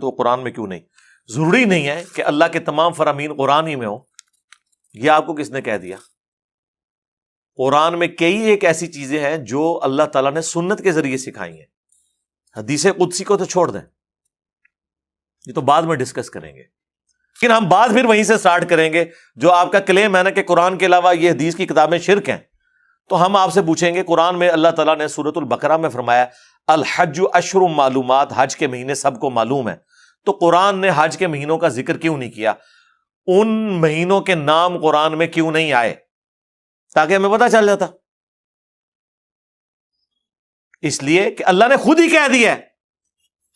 تو قرآن میں کیوں نہیں؟ ضروری نہیں ہے کہ اللہ کے تمام فرامین قرآن ہی میں ہو. یہ آپ کو کس نے کہہ دیا؟ قرآن میں کئی ایک ایسی چیزیں ہیں جو اللہ تعالیٰ نے سنت کے ذریعے سکھائی ہیں. حدیث قدسی کو تو چھوڑ دیں، یہ تو بعد میں ڈسکس کریں گے. لیکن ہم بات پھر وہیں سے سٹارٹ کریں گے. جو آپ کا کلیم ہے نا کہ قرآن کے علاوہ یہ حدیث کی کتابیں شرک ہیں، تو ہم آپ سے پوچھیں گے قرآن میں اللہ تعالیٰ نے سورۃ البقرہ میں فرمایا الحج اشہر معلومات، حج کے مہینے سب کو معلوم ہے. تو قرآن نے حج کے مہینوں کا ذکر کیوں نہیں کیا؟ ان مہینوں کے نام قرآن میں کیوں نہیں آئے؟ تاکہ ہمیں پتہ چل جاتا. اس لیے کہ اللہ نے خود ہی کہہ دیا ہے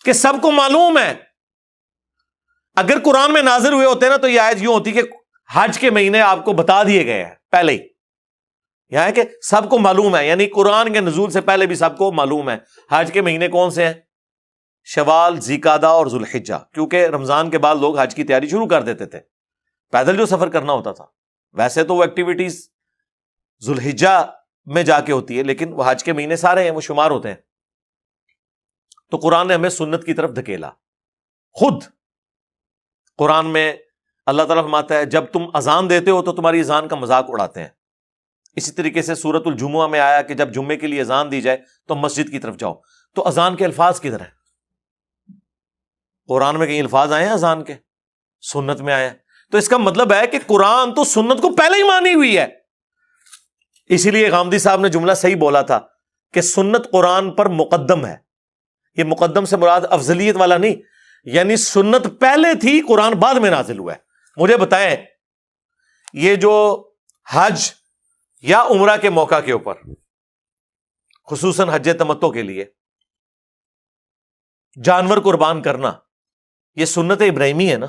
کہ سب کو معلوم ہے. اگر قرآن میں نازل ہوئے ہوتے نا تو یہ آیت یوں ہوتی کہ حج کے مہینے آپ کو بتا دیے گئے ہیں پہلے ہی. یہاں ہے کہ سب کو معلوم ہے، یعنی قرآن کے نزول سے پہلے بھی سب کو معلوم ہے. حج کے مہینے کون سے ہیں؟ شوال، ذیقعدہ اور ذوالحجہ. کیونکہ رمضان کے بعد لوگ حج کی تیاری شروع کر دیتے تھے، پیدل جو سفر کرنا ہوتا تھا. ویسے تو وہ ایکٹیویٹیز ذوالحجہ میں جا کے ہوتی ہے، لیکن وہ حج کے مہینے سارے ہیں، وہ شمار ہوتے ہیں. تو قرآن نے ہمیں سنت کی طرف دھکیلا. خود قرآن میں اللہ تعالیٰ فرماتا ہے جب تم اذان دیتے ہو تو تمہاری اذان کا مذاق اڑاتے ہیں. اسی طریقے سے سورۃ الجمعہ میں آیا کہ جب جمعے کے لیے اذان دی جائے تو مسجد کی طرف جاؤ. تو اذان کے الفاظ کدھر ہیں؟ قرآن میں کہیں الفاظ آئے ہیں اذان کے؟ سنت میں آئے ہیں. تو اس کا مطلب ہے کہ قرآن تو سنت کو پہلے ہی مانی ہوئی ہے. اسی لیے غامدی صاحب نے جملہ صحیح بولا تھا کہ سنت قرآن پر مقدم ہے. یہ مقدم سے مراد افضلیت والا نہیں، یعنی سنت پہلے تھی، قرآن بعد میں نازل ہوا ہے. مجھے بتائیں، یہ جو حج یا عمرہ کے موقع کے اوپر خصوصاً حج تمتع کے لیے جانور قربان کرنا، یہ سنت ابراہیمی ہے نا؟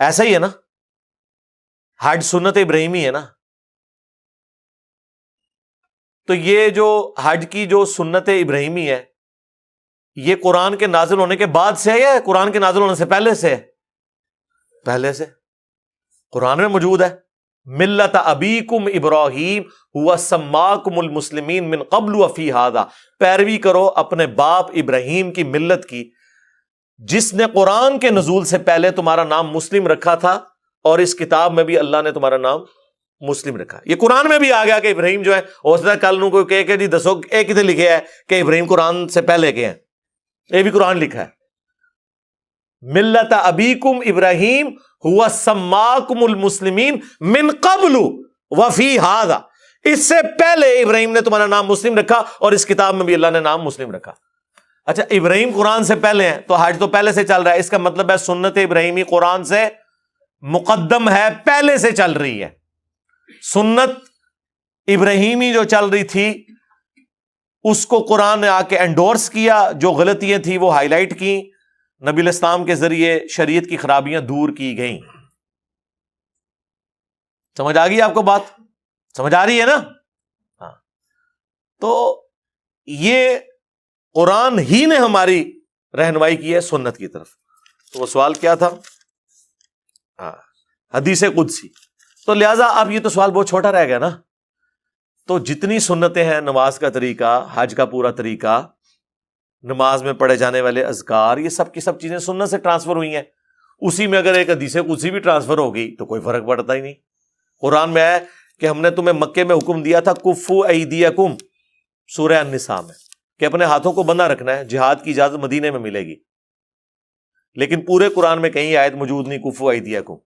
ایسا ہی ہے نا؟ حج سنت ابراہیمی ہے نا؟ تو یہ جو حج کی جو سنت ابراہیمی ہے، یہ قرآن کے نازل ہونے کے بعد سے ہے یا قرآن کے نازل ہونے سے پہلے سے ہے؟ پہلے سے. قرآن میں موجود ہے ملت ابیکم ابراہیم هو سماکم المسلمین من قبل وفی ھذا. پیروی کرو اپنے باپ ابراہیم کی ملت کی، جس نے قرآن کے نزول سے پہلے تمہارا نام مسلم رکھا تھا، اور اس کتاب میں بھی اللہ نے تمہارا نام مسلم رکھا. یہ قرآن میں بھی آ گیا کہ ابراہیم جو ہے، ہو سکتا ہے کل نو کوئی کہے کہ جی دسو ایک کتنے لکھے ہے کہ ابراہیم قرآن سے پہلے کے ہیں. یہ بھی قرآن لکھا ہے ملت ابیکم ابراہیم هو سماکم المسلمین من قبل وفی ھذا. اس سے پہلے ابراہیم نے تمہارا نام مسلم رکھا، اور اس کتاب میں بھی اللہ نے نام مسلم رکھا. اچھا، ابراہیم قرآن سے پہلے ہیں تو حج تو پہلے سے چل رہا ہے. اس کا مطلب ہے سنت ابراہیمی قرآن سے مقدم ہے، پہلے سے چل رہی ہے. سنت ابراہیمی جو چل رہی تھی اس کو قرآن نے آ کے انڈورس کیا، جو غلطیاں تھیں وہ ہائی لائٹ کی، نبی الاسلام کے ذریعے شریعت کی خرابیاں دور کی گئیں. سمجھ آ گئی آپ کو بات؟ سمجھ آ رہی ہے نا؟ ہاں. تو یہ قرآن ہی نے ہماری رہنمائی کی ہے سنت کی طرف. تو وہ سوال کیا تھا؟ ہاں، حدیث قدسی. تو لہٰذا اب یہ تو سوال بہت چھوٹا رہ گیا نا. تو جتنی سنتیں ہیں، نماز کا طریقہ، حج کا پورا طریقہ، نماز میں پڑھے جانے والے اذکار، یہ سب کی سب چیزیں سنت سے ٹرانسفر ہوئی ہیں. اسی میں اگر ایک حدیث قدسی بھی ٹرانسفر ہو گئی تو کوئی فرق پڑتا ہی نہیں. قرآن میں ہے کہ ہم نے تمہیں مکے میں حکم دیا تھا کفو ایدیکم، سورہ النساء میں، کہ اپنے ہاتھوں کو بندہ رکھنا ہے. جہاد کی اجازت مدینے میں ملے گی، لیکن پورے قرآن میں کہیں آیت موجود نہیں کفو ایدیکم.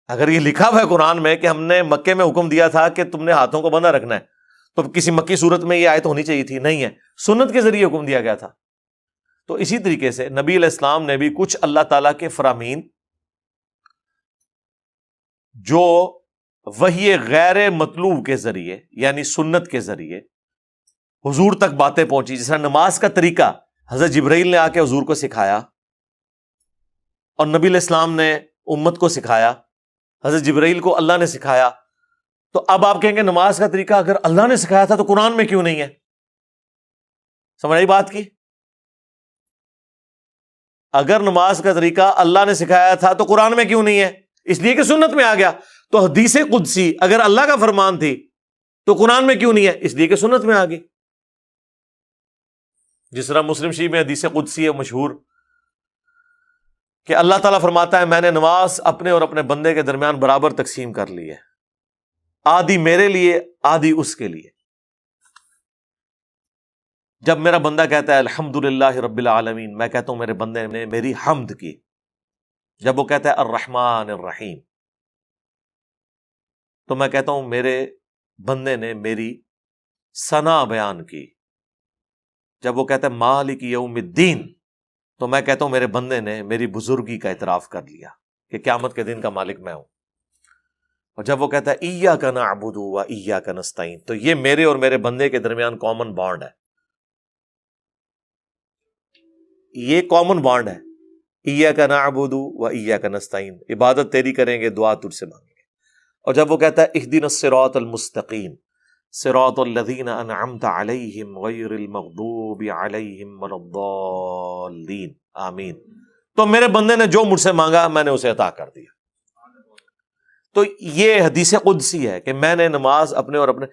اگر یہ لکھا ہوا ہے قرآن میں کہ ہم نے مکے میں حکم دیا تھا کہ تم نے ہاتھوں کو بندہ رکھنا ہے، تو کسی مکی صورت میں یہ آیت ہونی چاہیے تھی. نہیں ہے، سنت کے ذریعے حکم دیا گیا تھا. تو اسی طریقے سے نبی علیہ السلام نے بھی کچھ اللہ تعالیٰ کے فرامین جو وحی غیر مطلوب کے ذریعے یعنی سنت کے ذریعے حضور تک باتیں پہنچی. جس طرح نماز کا طریقہ حضرت جبرائیل نے آ کے حضور کو سکھایا، اور نبی علیہ السلام نے امت کو سکھایا، حضرت جبرائیل کو اللہ نے سکھایا. تو اب آپ کہیں گے نماز کا طریقہ اگر اللہ نے سکھایا تھا تو قرآن میں کیوں نہیں ہے؟ سمجھ آئی بات کی؟ اگر نماز کا طریقہ اللہ نے سکھایا تھا تو قرآن میں کیوں نہیں ہے؟ اس لیے کہ سنت میں آ گیا. تو حدیث قدسی اگر اللہ کا فرمان تھی تو قرآن میں کیوں نہیں ہے؟ اس لیے کہ سنت میں آ گئی. جس طرح مسلم شریف میں حدیث قدسی ہے مشہور کہ اللہ تعالیٰ فرماتا ہے میں نے نماز اپنے اور اپنے بندے کے درمیان برابر تقسیم کر لی ہے، آدھی میرے لیے آدھی اس کے لیے۔ جب میرا بندہ کہتا ہے الحمدللہ رب العالمین، میں کہتا ہوں میرے بندے نے میری حمد کی۔ جب وہ کہتا ہے الرحمن الرحیم، تو میں کہتا ہوں میرے بندے نے میری ثنا بیان کی۔ جب وہ کہتا ہے مالک یوم الدین، تو میں کہتا ہوں میرے بندے نے میری بزرگی کا اعتراف کر لیا کہ قیامت کے دن کا مالک میں ہوں۔ اور جب وہ کہتا ہے ایاک نعبد و ایاک نستعین، تو یہ میرے اور میرے بندے کے درمیان کامن بانڈ ہے، یہ کامن بانڈ ہے، ایاک نعبد و ایاک نستعین، عبادت تیری کریں گے، دعا تجھ سے مانگیں گے۔ اور جب وہ کہتا ہے اہدنا الصراط المستقیم صراط الذین انعمت علیہم غیر المغضوب علیہم ولا الضالین آمین، تو میرے بندے نے جو مجھ سے مانگا میں نے اسے عطا کر دیا۔ تو یہ حدیث قدسی ہے کہ میں نے نماز اپنے اور اپنے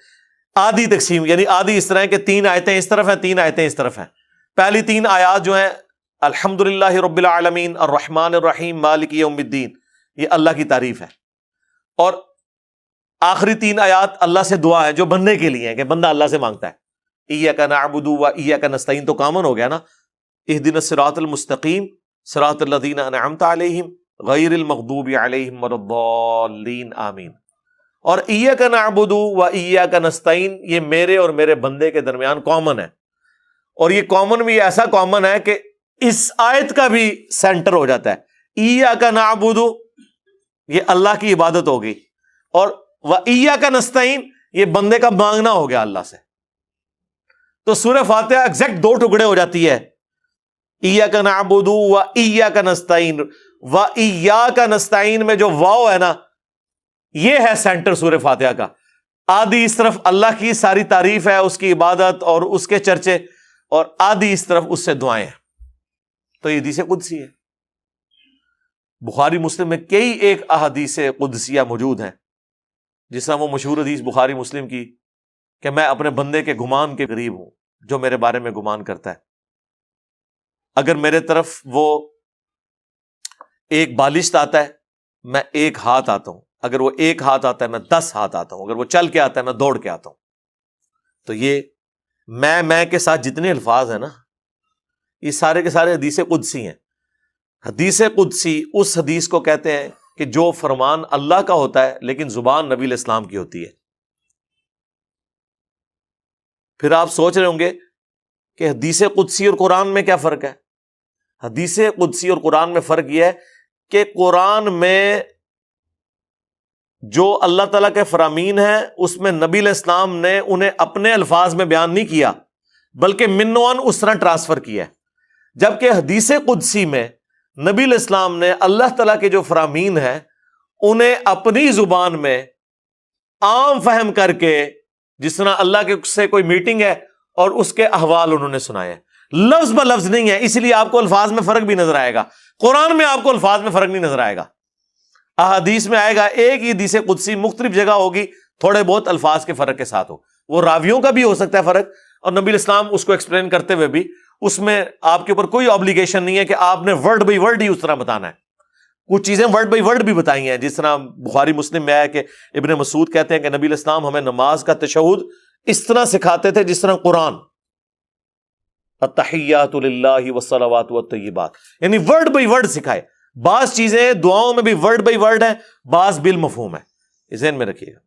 آدھی تقسیم، یعنی آدھی اس طرح ہے کہ 3 آیتیں اس طرف ہیں، 3 آیتیں اس طرف ہیں۔ پہلی 3 آیات جو ہیں الحمدللہ رب العالمین الرحمن الرحیم مالک یوم الدین، یہ اللہ کی تعریف ہے، اور آخری 3 آیات اللہ سے دعا ہے جو بندے کے لیے ہیں کہ بندہ اللہ سے مانگتا ہے۔ ایاک نعبد و ایاک نستعین تو کامن ہو گیا نا، اہدنا الصراط المستقیم صراط الذین انعمت علیہم غیر المغضوب علیہم ولا الضالین آمین، اور ایاک نعبد و ایاک نستعین یہ میرے اور میرے بندے کے درمیان کامن ہے، اور یہ کامن بھی ایسا کامن ہے کہ اس آیت کا بھی سینٹر ہو جاتا ہے۔ ایاک نعبد یہ اللہ کی عبادت ہوگی، اور وَإِيَّاكَ نَسْتَعِينُ یہ بندے کا مانگنا ہو گیا اللہ سے۔ تو سورہ فاتحہ ایگزیکٹ 2 ٹکڑے ہو جاتی ہے، إِيَّاكَ نَعْبُدُ وَإِيَّاكَ نَسْتَعِينُ۔ وَإِيَّاكَ نَسْتَعِينُ میں جو واو ہے نا، یہ ہے سینٹر سورہ فاتحہ کا۔ آدھی اس طرف اللہ کی ساری تعریف ہے، اس کی عبادت اور اس کے چرچے، اور آدھی اس طرف اس سے دعائیں ہیں۔ تو یہ حدیث قدسی ہے۔ بخاری مسلم میں کئی ایک احادیث قدسیہ موجود ہیں، جس طرح وہ مشہور حدیث بخاری مسلم کی کہ میں اپنے بندے کے گمان کے قریب ہوں جو میرے بارے میں گمان کرتا ہے۔ اگر میرے طرف وہ ایک بالشت آتا ہے میں 1 ہاتھ آتا ہوں، اگر وہ 1 ہاتھ آتا ہے میں 10 ہاتھ آتا ہوں، اگر وہ چل کے آتا ہے میں دوڑ کے آتا ہوں۔ تو یہ میں کے ساتھ جتنے الفاظ ہیں نا، یہ سارے کے سارے حدیث قدسی ہیں۔ حدیث قدسی اس حدیث کو کہتے ہیں کہ جو فرمان اللہ کا ہوتا ہے لیکن زبان نبی علیہ السلام کی ہوتی ہے۔ پھر آپ سوچ رہے ہوں گے کہ حدیث قدسی اور قرآن میں کیا فرق ہے؟ حدیث قدسی اور قرآن میں فرق یہ ہے کہ قرآن میں جو اللہ تعالیٰ کے فرامین ہیں اس میں نبی علیہ السلام نے انہیں اپنے الفاظ میں بیان نہیں کیا، بلکہ من و عن اس طرح ٹرانسفر کیا ہے۔ جبکہ حدیث قدسی میں نبی علیہ السلام نے اللہ تعالیٰ کے جو فرامین ہیں انہیں اپنی زبان میں عام فہم کر کے، جس طرح اللہ کے سے کوئی میٹنگ ہے اور اس کے احوال انہوں نے سنائے، لفظ بہ لفظ نہیں ہے، اس لیے آپ کو الفاظ میں فرق بھی نظر آئے گا۔ قرآن میں آپ کو الفاظ میں فرق نہیں نظر آئے گا، احادیث میں آئے گا ایک ہی حدیث قدسی مختلف جگہ ہوگی، تھوڑے بہت الفاظ کے فرق کے ساتھ ہو، وہ راویوں کا بھی ہو سکتا ہے فرق، اور نبی علیہ السلام اس کو ایکسپلین کرتے ہوئے بھی اس میں آپ کے اوپر کوئی آبلیگیشن نہیں ہے کہ آپ نے ورڈ بائی ورڈ ہی اس طرح بتانا ہے۔ کچھ چیزیں ورڈ بائی ورڈ بھی بتائی ہیں، جس طرح بخاری مسلم میں آیا کہ ابن مسعود کہتے ہیں کہ نبی علیہ السلام ہمیں نماز کا تشہد اس طرح سکھاتے تھے جس طرح قرآن، التحیات للہ والصلوات والطیبات، یعنی ورڈ بائی ورڈ سکھائے۔ بعض چیزیں دعاؤں میں بھی ورڈ بائی ورڈ ہیں، بعض بالمفہوم ہے، ذہن میں رکھیے گا۔